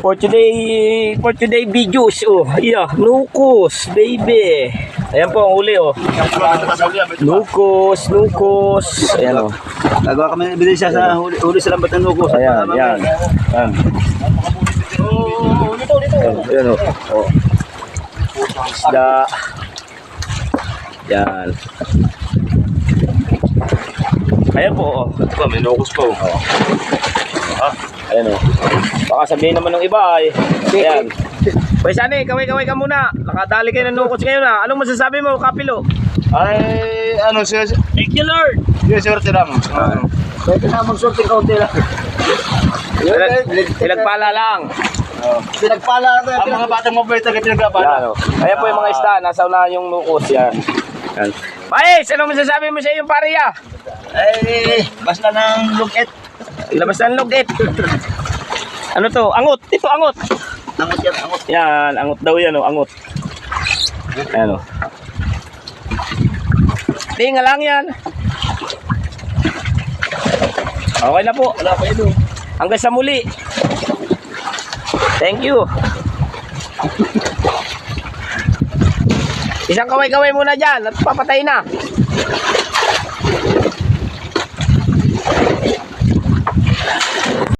For today videos, oh. Yeah, nukos, baby. Ayan po ang uli, oh. Nukos. Ayan, oh. Nagawa kami bilhin siya sa huli sa lambat ng nukos. Ayan. Ayan, oh. Oh. Isda. Yan. Ayan po, oh. Ito, may nukos po. Ayan, oh. Baka sabihin naman ng iba, ay. Ayan. Pwede sana, kaway ka muna. Nakadali kayo ng nukos ngayon, ha. Anong masasabi mo, Kapilo? Ay, ano siya? Thank you, Lord. Yung swerte lang. Pwede na mag-sorting kaunti lang. Pinagpala lang. Pinagpala ang mga batang mabait na pinagpala. Yan, oh. Ayan po yung mga isda. Nasa unahan yung nukos, yan. Yan. Pais, anong masasabi mo sa iyong pariya? Ay, basta ng lugit. Labas ng lugit. Ano to? Angot. Ito, angot. Angot yan, angot. Yan, angot daw yan, oh. Angot. Ayan, oh. Tinga lang yan. Okay na po. Wala pa ito. Hanggang sa muli. Thank you. Isang kaway-kaway muna dyan at papatay na.